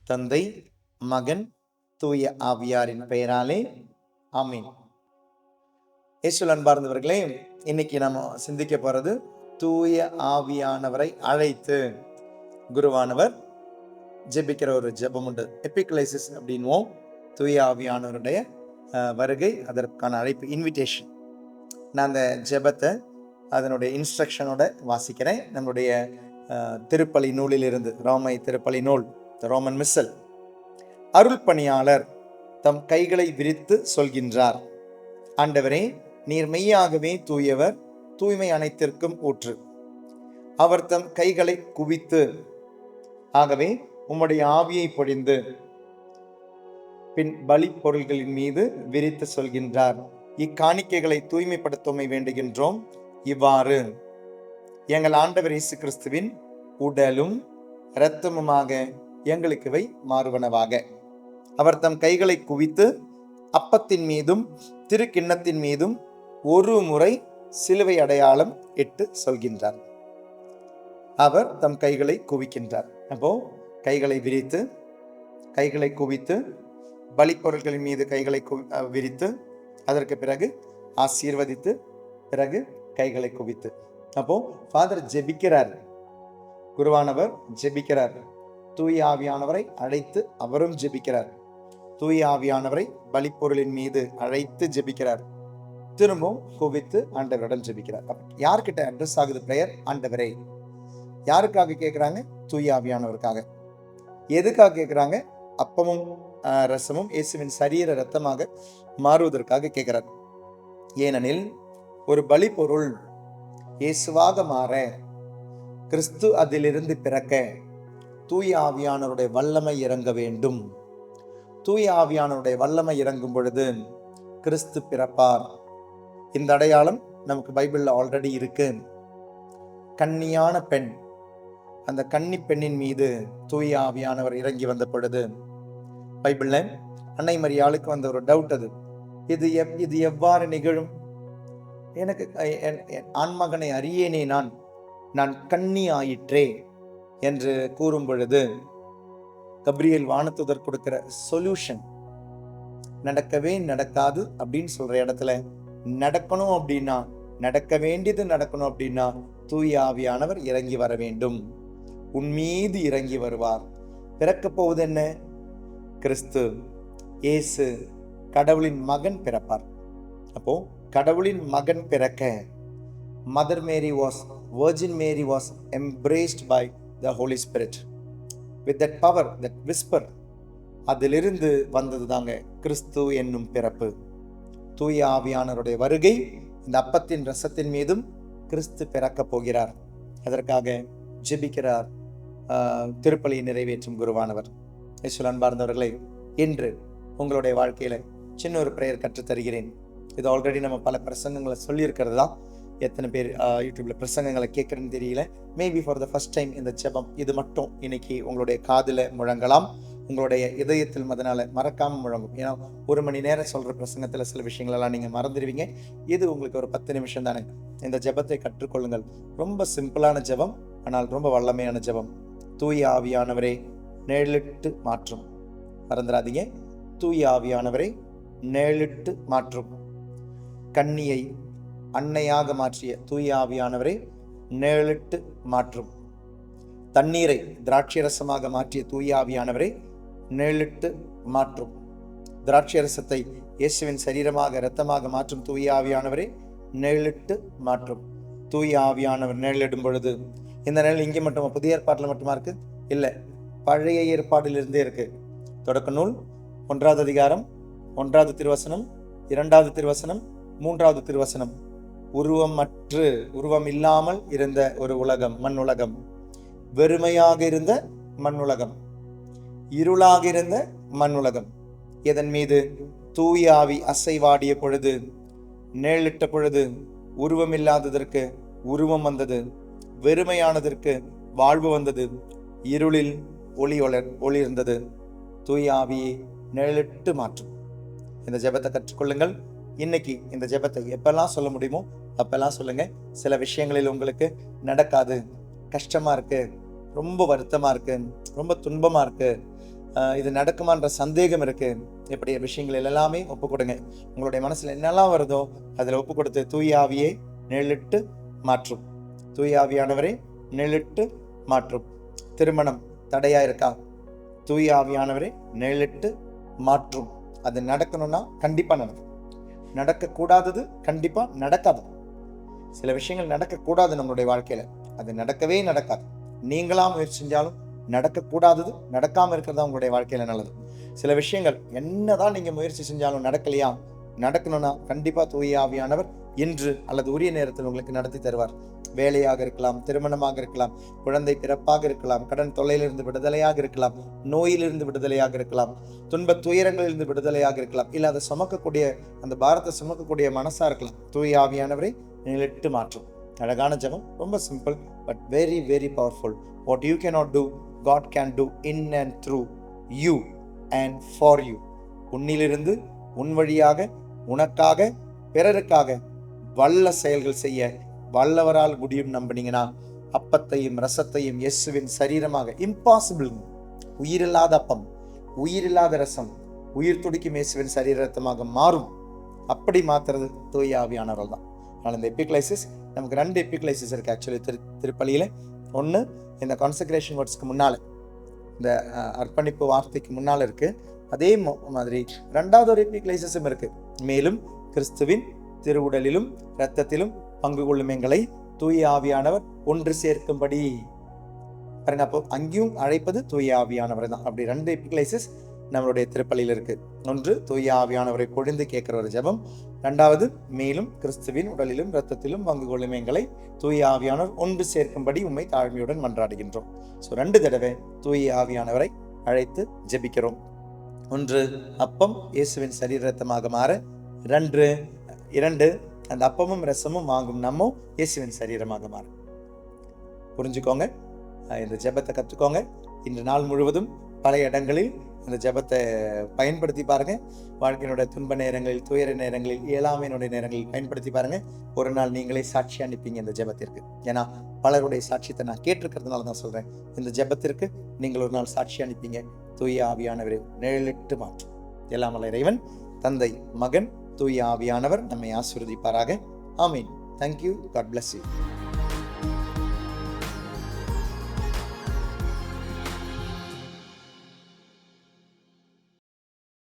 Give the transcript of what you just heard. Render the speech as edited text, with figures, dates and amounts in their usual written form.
தந்தை, மகன், தூய ஆவியாரின் பெயராலே ஆமீன். இயேசுவில் அன்பார்ந்தவர்களே, இன்னைக்கு நம்ம சிந்திக்க போறது தூய ஆவியானவரை அழைத்து குருவானவர் ஜெபிக்கிற ஒரு ஜெபம் உண்டு. எபிக்லைசிஸ் அப்படின்வோம். தூய ஆவியானவருடைய வருகை, அதற்கான அழைப்பு, இன்விடேஷன். நான் அந்த ஜெபத்தை அதனுடைய இன்ஸ்ட்ரக்ஷனோட வாசிக்கிறேன். நம்முடைய திருப்பலி நூலிலிருந்து, ரோமை திருப்பலி நூல், ரோமன் மிஸ்ஸல். அருள் பணியாளர் தம் கைகளை விரித்து சொல்கின்றார்: ஆண்டவரே, நீர் மெய்யாகவே தூயவர், தூய்மை அனைத்திற்கும் ஊற்று. அவர் தம் கைகளை குவித்து, ஆகவே உம்முடைய ஆவியை பொழிந்து பின் பலி பொருள்களின் மீது விரித்து சொல்கின்றார்: இக்காணிக்கைகளை தூய்மைப்படுத்துமை வேண்டுகின்றோம். இவ்வாறு எங்கள் ஆண்டவர் இயேசு கிறிஸ்துவின் உடலும் இரத்தமுமாக எங்களுக்கு இவை மாறுவனவாக. அவர் தம் கைகளை குவித்து அப்பத்தின் மீதும் திருக்கிண்ணத்தின் மீதும் ஒரு முறை சிலுவை அடையாளம் இட்டு சொல்கின்றார். அவர் தம் கைகளை குவிக்கின்றார். அப்போ கைகளை விரித்து, கைகளை குவித்து, பலிப்பொருட்களின் மீது கைகளை விரித்து, அதற்கு பிறகு ஆசீர்வதித்து, பிறகு கைகளை குவித்து. அப்போ ஃபாதர் ஜெபிக்கிறார், குருவானவர் ஜெபிக்கிறார். தூய ஆவியானவரை அழைத்து அவரும் ஜெபிக்கிறார். தூய ஆவியானவரை பலிப்பொருளின் மீது அழைத்து ஜெபிக்கிறார். திரும்பவும் குவித்து ஆண்டவரிடம் ஜெபிக்கிறார். யார்கிட்ட அட்ரஸ் ஆகுது பிரேயர்? ஆண்டவரே. யாருக்காக கேட்கிறாங்க? தூய ஆவியானவருக்காக. எதுக்காக கேட்கிறாங்க? அப்பமும் ரசமும் இயேசுவின் சரீர ரத்தமாக மாறுவதற்காக கேட்கிறார். ஏனெனில் ஒரு பலி பொருள் இயேசுவாக மாற, கிறிஸ்து அதிலிருந்து பிறக்க தூய ஆவியானவருடைய வல்லமை இறங்க வேண்டும். தூய ஆவியானவருடைய வல்லமை இறங்கும் பொழுது கிறிஸ்து பிறப்பார். இந்த அடையாளம் நமக்கு பைபிள்ல ஆல்ரெடி இருக்கு. கன்னியான பெண், அந்த கன்னி பெண்ணின் மீது தூய ஆவியானவர் இறங்கி வந்த பொழுது பைபிள்ல அன்னை மரியாளுக்கு வந்த ஒரு டவுட். அது இது எவ்வாறு நிகழும்? எனக்கு ஆண்மகனை அறியேனே, நான் கன்னி ஆயிற்றே என்று கூறும் பொழுது கப்ரியேல் வானதூதர் கொடுக்கிற சொல்யூஷன், நடக்கவே நடக்காது அப்படின்னு சொல்ற இடத்துல, நடக்கணும் அப்படின்னா, நடக்க வேண்டியது நடக்கணும் அப்படின்னா தூய ஆவியானவர் இறங்கி வர வேண்டும். உன் மீது இறங்கி வருவார். பிறக்க போவது என்ன? கிறிஸ்து இயேசு, கடவுளின் மகன் பிறப்பார். அப்போ கடவுளின் மகன் பிறக்க, mother Mary was, Virgin Mary was embraced by the Holy Spirit with that power, that whisper. அதிலிருந்து வந்தது தாங்க கிறிஸ்து என்னும் பிறப்பு. தூய ஆவியானவருடைய வருகை, இந்த அப்பத்தின் ரசத்தின் மீதும் கிறிஸ்து பிறக்க போகிறார். அதற்காக ஜெபிக்கிறார் திருப்பலியை நிறைவேற்றும் குருவானவர். இயேசுவில் அன்பார்ந்தவர்களே, இன்று உங்களுடைய வாழ்க்கையில சின்ன ஒரு பிரேயர் கற்றுத்தருகிறேன். இது ஆல்ரெடி நம்ம பல பிரசங்கங்களை சொல்லியிருக்கிறது தான். எத்தனை பேர் யூடியூப்ல பிரசங்கங்களை கேட்கறதுன்னு தெரியல. Maybe for the first time இந்த ஜெபம் இது மட்டும் இன்னைக்கு உங்களுடைய காதுல முழங்கலாம், உங்களுடைய இதயத்தில் அதனால மறக்காம முழங்கும். ஏன்னா 1 மணி நேரம் சொல்ற பிரசங்கத்துல சில விஷயங்களெல்லாம் நீங்க மறந்துடுவீங்க. இது உங்களுக்கு ஒரு 10 நிமிஷம் தானே. இந்த ஜெபத்தை கற்றுக்கொள்ளுங்கள். ரொம்ப சிம்பிளான ஜெபம், ஆனால் ரொம்ப வல்லமையான ஜெபம். தூய ஆவியானவரை நேழிட்டு மாற்றும். மறந்துடாதீங்க, தூய ஆவியானவரை நேழிட்டு மாற்றும். கன்னியை அன்னையாக மாற்றிய தூய ஆவியானவரை நேழிட்டு மாற்றும். தண்ணீரை திராட்சை ரசமாக மாற்றிய தூய ஆவியானவரை நேழிட்டு மாற்றும். திராட்சை ரசத்தை இயேசுவின் சரீரமாக இரத்தமாக மாற்றும் தூய ஆவியானவரை நேழிட்டு மாற்றும். தூய ஆவியானவர் நேழிடும் பொழுது, இந்த நேரில் இங்கே மட்டுமா, புதிய ஏற்பாட்டில் மட்டுமா இருக்கு? இல்லை, பழைய ஏற்பாட்டிலிருந்தே இருக்கு. தொடக்க நூல் 1வது அதிகாரம் 1வது திருவசனம், 2வது திருவசனம், 3வது திருவசனம். உருவம் இல்லாமல் இருந்த ஒரு உலகம், மண் உலகம். வெறுமையாக இருந்த மண் உலகம், இருளாக இருந்த மண் உலகம். இதன் மீது தூய ஆவி அசைவாடிய பொழுது, நேழிட்ட பொழுது, உருவம் இல்லாததற்கு உருவம் வந்தது, வெறுமையானதற்கு வாழ்வு வந்தது, இருளில் ஒளி இருந்தது. தூய ஆவியை நேழிட்டு மாற்றும். இந்த ஜெபத்தை கற்றுக்கொள்ளுங்கள். இன்னைக்கு இந்த ஜெபத்தை எப்பெல்லாம் சொல்ல முடியுமோ அப்பெல்லாம் சொல்லுங்க. சில விஷயங்களில் உங்களுக்கு நடக்காது, கஷ்டமா இருக்கு, ரொம்ப வருத்தமா இருக்கு, ரொம்ப துன்பமா இருக்கு, இது நடக்குமான்ற சந்தேகம் இருக்கு, இப்படி விஷயங்கள் எல்லாமே ஒப்பு கொடுங்க. உங்களுடைய மனசுல என்னெல்லாம் வருதோ அதுல ஒப்பு கொடுத்து தூய ஆவியை நிழலிட்டு மாற்றும். தூய ஆவியானவரை நிழலிட்டு மாற்றும். திருமணம் தடையா இருக்கா? தூய ஆவியானவரை நிழலிட்டு மாற்றும். அது நடக்கணும்னா கண்டிப்பா நடக்கும். நடக்கக்கூடாதது கண்டிப்பா நடக்காது. சில விஷயங்கள் நடக்கக்கூடாது நம்மளுடைய வாழ்க்கையில, அது நடக்கவே நடக்காது. நீங்களா முயற்சி செஞ்சாலும் நடக்கக்கூடாதது நடக்காம இருக்கிறதா உங்களுடைய வாழ்க்கையில நல்லது. சில விஷயங்கள் என்னதான் நீங்க முயற்சி செஞ்சாலும் நடக்கலையா, நடக்கணும்னா கண்டிப்பா தூய ஆவியானவர் இன்று அல்லது உரிய நேரத்தில் உங்களுக்கு நடத்தி தருவார். வேலையாக இருக்கலாம், திருமணமாக இருக்கலாம், குழந்தை பிறப்பாக இருக்கலாம், கடன் தொல்லையிலிருந்து விடுதலையாக இருக்கலாம், நோயிலிருந்து விடுதலையாக இருக்கலாம், துன்ப துயரங்களிலிருந்து விடுதலையாக இருக்கலாம், இல்ல அதை சுமக்கக்கூடிய அந்த பாரத்தை சுமக்கக்கூடிய மனசா இருக்கலாம். தூய ஆவியானவரை நிழலிட்டு மாற்றும். அழகான ஜெபம், ரொம்ப simple but very very powerful. What you cannot do, God can do in and through you and for you. உன்னிலிருந்து, உன் வழியாக, உனக்காக, பிறருக்காக வல்ல செயல்கள் செய்ய வல்லவரால் முடியும் நம்பினீங்கன்னா அப்பத்தையும் ரசத்தையும் இயேசுவின் சரீரமாக, இம்பாசிபிள், உயிரில்லாத அப்பம், உயிரில்லாத ரசம், உயிர் துடிக்கும் இயேசுவின் சரீரத்தமாக மாறும். அப்படி மாத்துறது தூய ஆவியானவர்கள் தான். அதனால் இந்த எபிக்ளைசிஸ், நமக்கு 2 எபிக்ளைசிஸ் இருக்கு ஆக்சுவலி திருப்பலியில. ஒன்று இந்த கான்சக்ரேஷன் வேர்ட்ஸ்க்கு முன்னால, இந்த அர்ப்பணிப்பு வார்த்தைக்கு முன்னால இருக்கு. அதே மாதிரி 2வது ஒரு எபிக்ளைசிஸும் இருக்கு. மேலும் கிறிஸ்துவின் திருவுடலிலும் இரத்தத்திலும் பங்கு கொள்ளும் எங்களை தூய ஆவியானவர் ஒன்று சேர்க்கும்படி பாருங்க. அப்போ அங்கேயும் அழைப்பது தூய ஆவியானவர் தான். அப்படி 2 எபிக்ளைசிஸ் நம்மளுடைய திருப்பலியில் இருக்கு. ஒன்று தூய ஆவியானவரை பொழிந்து கேட்கிற ஒரு ஜெபம். 2வது மேலும் கிறிஸ்துவின் உடலிலும் இரத்தத்திலும் பங்கு கொள்ளும் எங்களை தூய ஆவியானவர் ஒன்று சேர்க்கும்படி உம்மை தாழ்மையுடன் மன்றாடுகின்றோம். 2 தடவை தூய ஆவியானவரை அழைத்து ஜெபிக்கிறோம். 1 அப்பம் இயேசுவின் சரீரத்தமாக மாற, 2 அந்த அப்பமும் ரசமும் வாங்கும் நம்மோ இயேசுவின் சரீரமாக மாற. புரிஞ்சுக்கோங்க, இந்த ஜெபத்தை கற்றுக்கோங்க. இன்று நாள் முழுவதும் பல இடங்களில் இந்த ஜெபத்தை பயன்படுத்தி பாருங்க. வாழ்க்கையினுடைய துன்ப நேரங்களில், துயர நேரங்களில், இயலாமையினுடைய நேரங்களில் பயன்படுத்தி பாருங்க. ஒரு நாள் நீங்களே சாட்சி அனுப்பிங்க இந்த ஜெபத்திற்கு. ஏன்னா பலருடைய சாட்சியத்தை நான் கேட்டிருக்கிறதுனால தான் சொல்றேன். இந்த ஜெபத்திற்கு நீங்கள் ஒரு நாள் சாட்சி அனுப்பிங்க. தூய ஆவியானவரை நிழலிட்டு மாற்றும். எல்லாம் வல்ல இறைவன், தந்தை, மகன், தூய ஆவியானவர் நம்மை ஆசீர்வதிப்பாராக. ஆமீன். Thank you. God bless you.